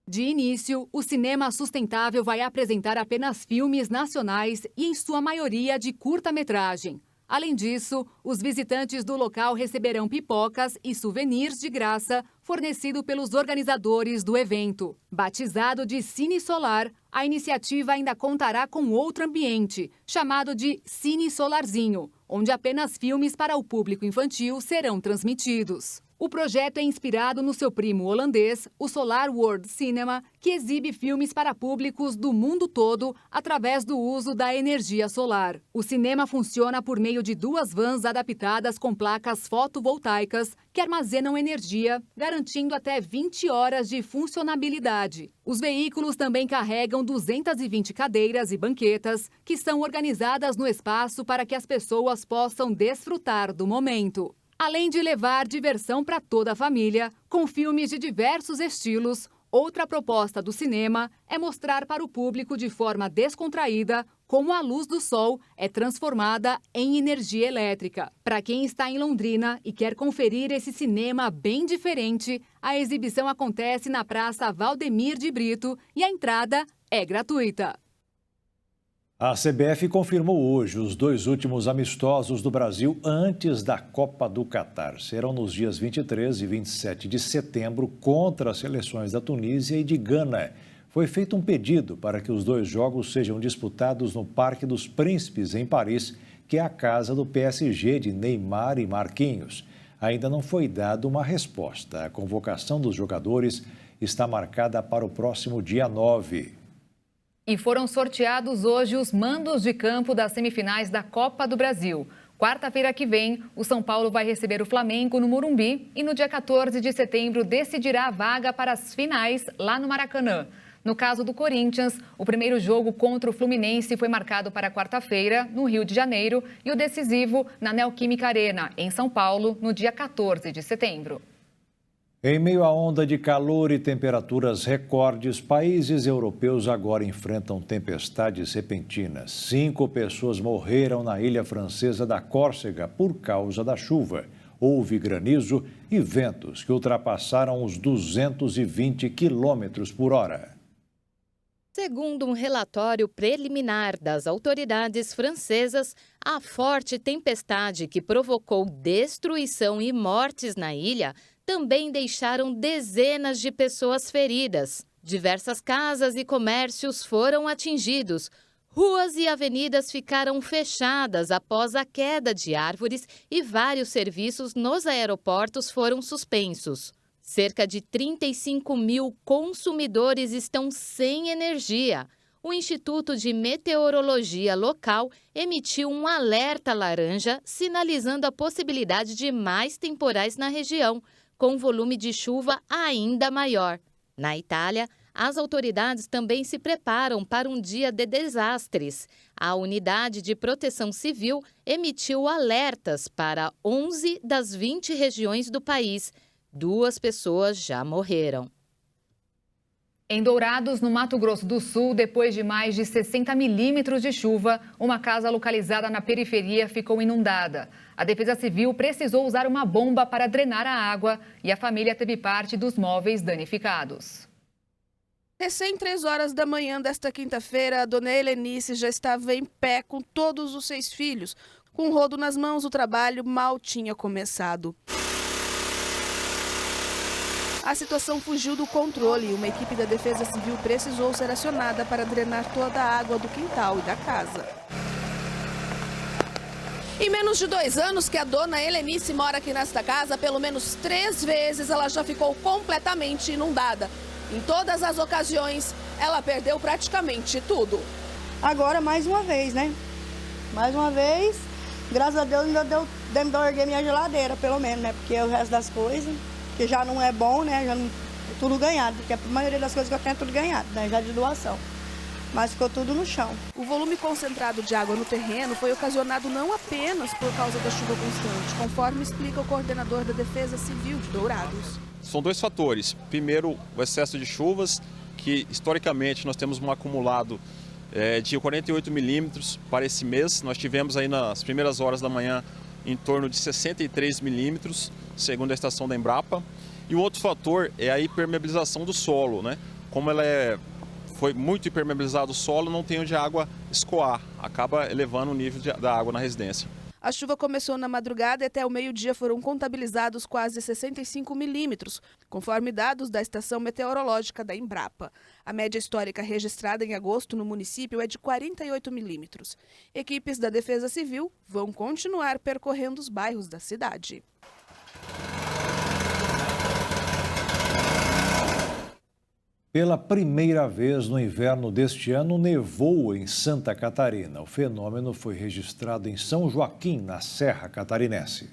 De início, o cinema sustentável vai apresentar apenas filmes nacionais e, em sua maioria, de curta-metragem. Além disso, os visitantes do local receberão pipocas e souvenirs de graça fornecido pelos organizadores do evento. Batizado de Cine Solar, a iniciativa ainda contará com outro ambiente, chamado de Cine Solarzinho, onde apenas filmes para o público infantil serão transmitidos. O projeto é inspirado no seu primo holandês, o Solar World Cinema, que exibe filmes para públicos do mundo todo através do uso da energia solar. O cinema funciona por meio de 2 vans adaptadas com placas fotovoltaicas que armazenam energia, garantindo até 20 horas de funcionabilidade. Os veículos também carregam 220 cadeiras e banquetas, que são organizadas no espaço para que as pessoas possam desfrutar do momento. Além de levar diversão para toda a família, com filmes de diversos estilos, outra proposta do cinema é mostrar para o público de forma descontraída como a luz do sol é transformada em energia elétrica. Para quem está em Londrina e quer conferir esse cinema bem diferente, a exibição acontece na Praça Valdemir de Brito e a entrada é gratuita. A CBF confirmou hoje os 2 últimos amistosos do Brasil antes da Copa do Catar. Serão nos dias 23 e 27 de setembro contra as seleções da Tunísia e de Gana. Foi feito um pedido para que os 2 jogos sejam disputados no Parque dos Príncipes, em Paris, que é a casa do PSG de Neymar e Marquinhos. Ainda não foi dada uma resposta. A convocação dos jogadores está marcada para o próximo dia 9. E foram sorteados hoje os mandos de campo das semifinais da Copa do Brasil. Quarta-feira que vem, o São Paulo vai receber o Flamengo no Morumbi e no dia 14 de setembro decidirá a vaga para as finais lá no Maracanã. No caso do Corinthians, o primeiro jogo contra o Fluminense foi marcado para quarta-feira, no Rio de Janeiro, e o decisivo na Neoquímica Arena, em São Paulo, no dia 14 de setembro. Em meio à onda de calor e temperaturas recordes, países europeus agora enfrentam tempestades repentinas. 5 pessoas morreram na ilha francesa da Córcega por causa da chuva. Houve granizo e ventos que ultrapassaram os 220 km por hora. Segundo um relatório preliminar das autoridades francesas, a forte tempestade que provocou destruição e mortes na ilha também deixaram dezenas de pessoas feridas. Diversas casas e comércios foram atingidos. Ruas e avenidas ficaram fechadas após a queda de árvores e vários serviços nos aeroportos foram suspensos. Cerca de 35 mil consumidores estão sem energia. O Instituto de Meteorologia local emitiu um alerta laranja, sinalizando a possibilidade de mais temporais na região, com volume de chuva ainda maior. Na Itália, as autoridades também se preparam para um dia de desastres. A Unidade de Proteção Civil emitiu alertas para 11 das 20 regiões do país. 2 pessoas já morreram. Em Dourados, no Mato Grosso do Sul, depois de mais de 60 milímetros de chuva, uma casa localizada na periferia ficou inundada. A Defesa Civil precisou usar uma bomba para drenar a água e a família teve parte dos móveis danificados. Recém 3 horas da manhã desta quinta-feira, a dona Helenice já estava em pé com todos os 6 filhos. Com o rodo nas mãos, o trabalho mal tinha começado. A situação fugiu do controle e uma equipe da Defesa Civil precisou ser acionada para drenar toda a água do quintal e da casa. Em menos de 2 anos que a dona Helenice mora aqui nesta casa, pelo menos 3 vezes ela já ficou completamente inundada. Em todas as ocasiões, ela perdeu praticamente tudo. Agora, mais uma vez, né? Mais uma vez, graças a Deus, ainda deu tempo de eu erguer minha geladeira, pelo menos, né? Porque o resto das coisas, que já não é bom, né? Já não, é tudo ganhado, porque a maioria das coisas que eu tenho é tudo ganhado, né? Já de doação. Mas ficou tudo no chão. O volume concentrado de água no terreno foi ocasionado não apenas por causa da chuva constante, conforme explica o coordenador da Defesa Civil de Dourados. São 2 fatores. Primeiro, o excesso de chuvas, que historicamente nós temos um acumulado de 48 milímetros para esse mês. Nós tivemos aí nas primeiras horas da manhã em torno de 63 milímetros, segundo a estação da Embrapa. E o outro fator é a impermeabilização do solo, né? Como foi muito impermeabilizado o solo, não tem onde a água escoar, acaba elevando o nível da água na residência. A chuva começou na madrugada e até o meio-dia foram contabilizados quase 65 milímetros, conforme dados da estação meteorológica da Embrapa. A média histórica registrada em agosto no município é de 48 milímetros. Equipes da Defesa Civil vão continuar percorrendo os bairros da cidade. Pela primeira vez no inverno deste ano, nevou em Santa Catarina. O fenômeno foi registrado em São Joaquim, na Serra Catarinense.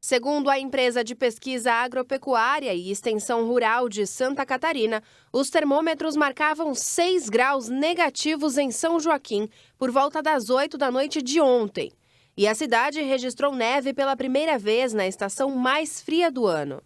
Segundo a empresa de pesquisa agropecuária e extensão rural de Santa Catarina, os termômetros marcavam 6 graus negativos em São Joaquim por volta das 8 da noite de ontem. E a cidade registrou neve pela primeira vez na estação mais fria do ano.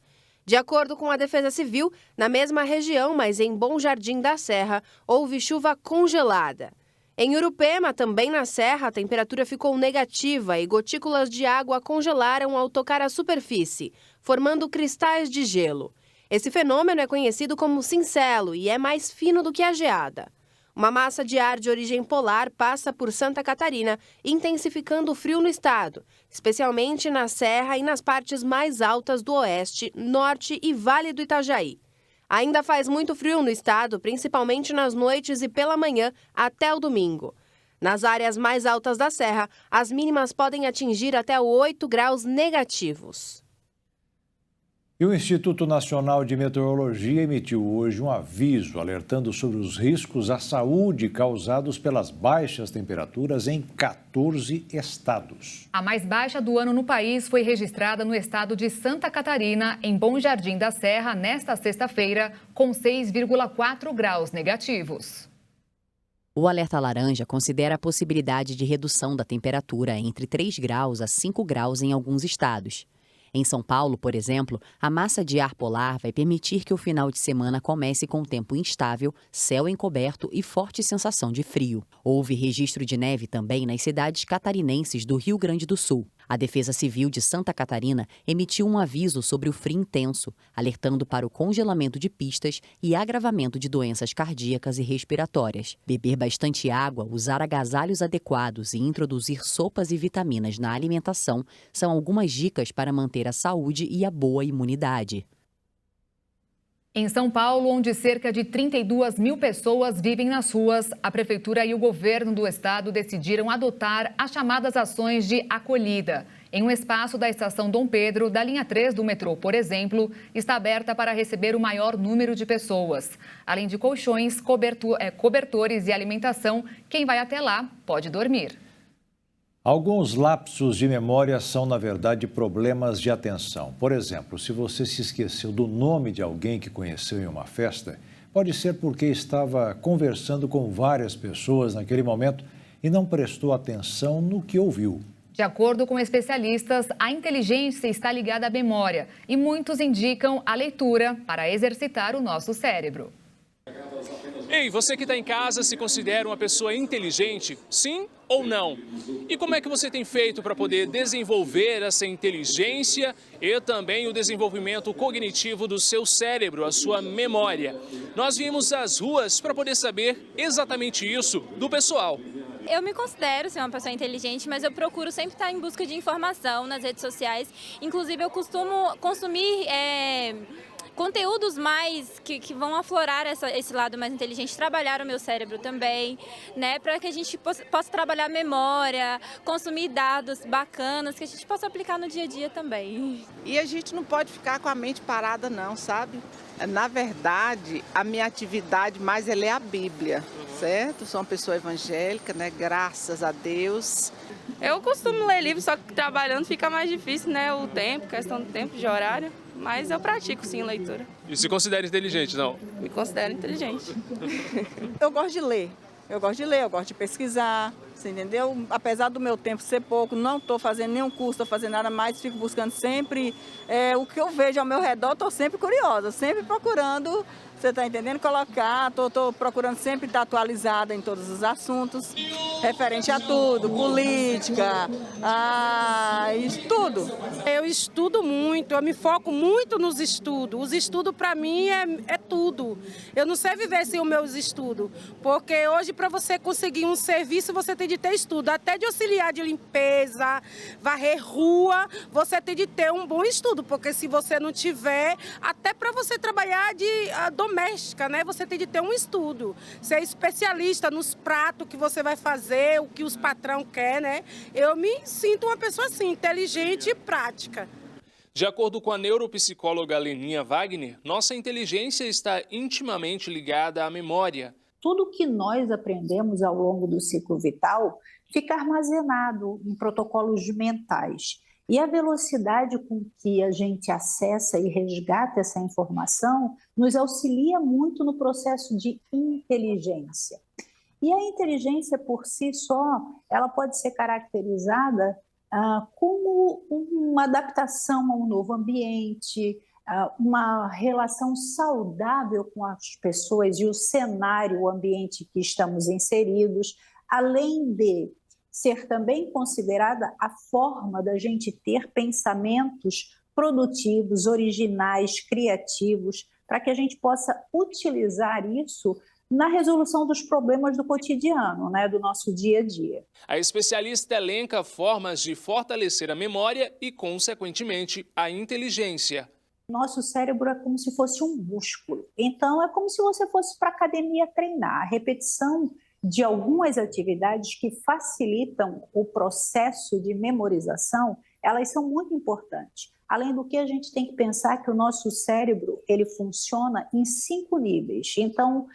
De acordo com a Defesa Civil, na mesma região, mas em Bom Jardim da Serra, houve chuva congelada. Em Urupema, também na Serra, a temperatura ficou negativa e gotículas de água congelaram ao tocar a superfície, formando cristais de gelo. Esse fenômeno é conhecido como cincelo e é mais fino do que a geada. Uma massa de ar de origem polar passa por Santa Catarina, intensificando o frio no estado, especialmente na Serra e nas partes mais altas do oeste, norte e Vale do Itajaí. Ainda faz muito frio no estado, principalmente nas noites e pela manhã até o domingo. Nas áreas mais altas da Serra, as mínimas podem atingir até 8 graus negativos. E o Instituto Nacional de Meteorologia emitiu hoje um aviso alertando sobre os riscos à saúde causados pelas baixas temperaturas em 14 estados. A mais baixa do ano no país foi registrada no estado de Santa Catarina, em Bom Jardim da Serra, nesta sexta-feira, com 6,4 graus negativos. O alerta laranja considera a possibilidade de redução da temperatura entre 3 graus a 5 graus em alguns estados. Em São Paulo, por exemplo, a massa de ar polar vai permitir que o final de semana comece com tempo instável, céu encoberto e forte sensação de frio. Houve registro de neve também nas cidades catarinenses do Rio Grande do Sul. A Defesa Civil de Santa Catarina emitiu um aviso sobre o frio intenso, alertando para o congelamento de pistas e agravamento de doenças cardíacas e respiratórias. Beber bastante água, usar agasalhos adequados e introduzir sopas e vitaminas na alimentação são algumas dicas para manter a saúde e a boa imunidade. Em São Paulo, onde cerca de 32 mil pessoas vivem nas ruas, a Prefeitura e o governo do estado decidiram adotar as chamadas ações de acolhida. Em um espaço da estação Dom Pedro, da linha 3 do metrô, por exemplo, está aberta para receber o maior número de pessoas. Além de colchões, cobertores e alimentação, quem vai até lá pode dormir. Alguns lapsos de memória são, na verdade, problemas de atenção. Por exemplo, se você se esqueceu do nome de alguém que conheceu em uma festa, pode ser porque estava conversando com várias pessoas naquele momento e não prestou atenção no que ouviu. De acordo com especialistas, a inteligência está ligada à memória e muitos indicam a leitura para exercitar o nosso cérebro. Ei, você que está em casa se considera uma pessoa inteligente? Sim ou não? E como é que você tem feito para poder desenvolver essa inteligência e também o desenvolvimento cognitivo do seu cérebro, a sua memória? Nós vimos às ruas para poder saber exatamente isso do pessoal. Eu me considero ser uma pessoa inteligente, mas eu procuro sempre estar em busca de informação nas redes sociais. Inclusive, eu costumo consumir conteúdos mais que vão aflorar esse lado mais inteligente, trabalhar o meu cérebro também, né, para que a gente possa trabalhar a memória, consumir dados bacanas que a gente possa aplicar no dia a dia também. E a gente não pode ficar com a mente parada não, sabe? Na verdade, a minha atividade mais é a Bíblia, certo? Sou uma pessoa evangélica, né? Graças a Deus. Eu costumo ler livros, só que trabalhando fica mais difícil, né? O tempo, questão do tempo, de horário. Mas eu pratico, sim, leitura. E se considera inteligente, não? Me considero inteligente. Eu gosto de ler, eu gosto de pesquisar, você entendeu? Apesar do meu tempo ser pouco, não estou fazendo nenhum curso, estou fazendo nada mais, fico buscando sempre o que eu vejo ao meu redor, estou sempre curiosa, sempre procurando, você está entendendo? Colocar, estou procurando sempre estar atualizada em todos os assuntos, referente a tudo, política, tudo. Eu estudo muito, eu me foco muito nos estudos. Os estudos para mim é tudo. Eu não sei viver sem os meus estudos, porque hoje para você conseguir um serviço você tem de ter estudo, até de auxiliar de limpeza, varrer rua, você tem de ter um bom estudo, porque se você não tiver, até para você trabalhar de doméstica, né, você tem de ter um estudo, ser especialista nos pratos que você vai fazer, o que os patrão quer, né? Eu me sinto uma pessoa assim, inteligente e prática. De acordo com a neuropsicóloga Leninha Wagner, nossa inteligência está intimamente ligada à memória. Tudo que nós aprendemos ao longo do ciclo vital fica armazenado em protocolos mentais. E a velocidade com que a gente acessa e resgata essa informação nos auxilia muito no processo de inteligência. E a inteligência por si só, ela pode ser caracterizada como uma adaptação a um novo ambiente, uma relação saudável com as pessoas e o cenário, o ambiente que estamos inseridos, além de ser também considerada a forma da gente ter pensamentos produtivos, originais, criativos, para que a gente possa utilizar isso na resolução dos problemas do cotidiano, né, do nosso dia a dia. A especialista elenca formas de fortalecer a memória e, consequentemente, a inteligência. Nosso cérebro é como se fosse um músculo. Então, é como se você fosse para a academia treinar. A repetição de algumas atividades que facilitam o processo de memorização, elas são muito importantes. Além do que, a gente tem que pensar que o nosso cérebro, ele funciona em 5 níveis. Então,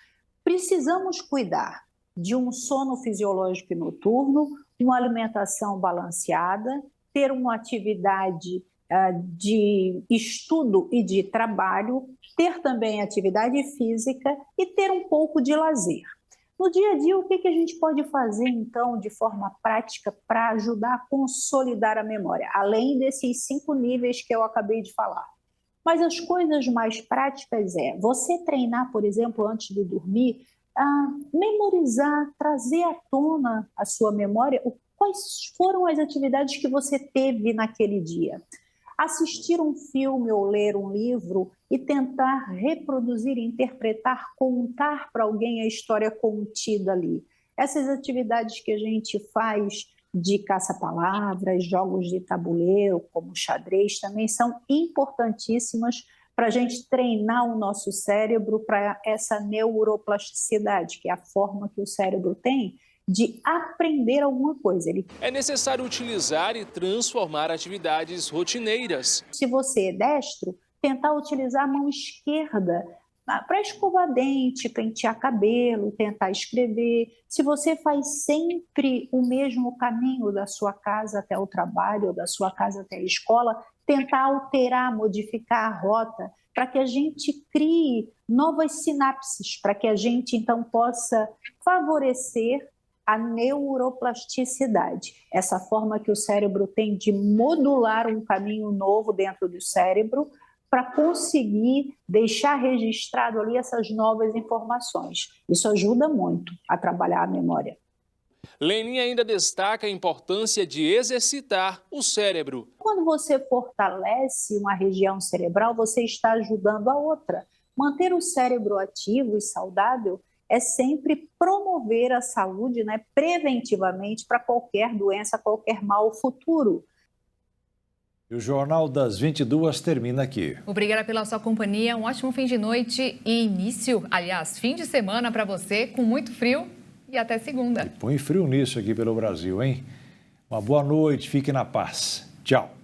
precisamos cuidar de um sono fisiológico e noturno, uma alimentação balanceada, ter uma atividade de estudo e de trabalho, ter também atividade física e ter um pouco de lazer. No dia a dia, o que a gente pode fazer, então, de forma prática para ajudar a consolidar a memória, além desses 5 níveis que eu acabei de falar? Mas as coisas mais práticas você treinar, por exemplo, antes de dormir, memorizar, trazer à tona a sua memória quais foram as atividades que você teve naquele dia. Assistir um filme ou ler um livro e tentar reproduzir, interpretar, contar para alguém a história contida ali. Essas atividades que a gente faz de caça-palavras, jogos de tabuleiro, como xadrez, também são importantíssimas para a gente treinar o nosso cérebro para essa neuroplasticidade, que é a forma que o cérebro tem de aprender alguma coisa. É necessário utilizar e transformar atividades rotineiras. Se você é destro, tentar utilizar a mão esquerda para escovar dente, pentear cabelo, tentar escrever. Se você faz sempre o mesmo caminho da sua casa até o trabalho, ou da sua casa até a escola, tentar alterar, modificar a rota, para que a gente crie novas sinapses, para que a gente então possa favorecer a neuroplasticidade, essa forma que o cérebro tem de modular um caminho novo dentro do cérebro para conseguir deixar registrado ali essas novas informações. Isso ajuda muito a trabalhar a memória. Lenin ainda destaca a importância de exercitar o cérebro. Quando você fortalece uma região cerebral, você está ajudando a outra. Manter o cérebro ativo e saudável é sempre promover a saúde, né, preventivamente para qualquer doença, qualquer mal futuro. E o Jornal das 22 termina aqui. Obrigada pela sua companhia, um ótimo fim de noite e fim de semana para você, com muito frio e até segunda. E põe frio nisso aqui pelo Brasil, hein? Uma boa noite, fique na paz. Tchau.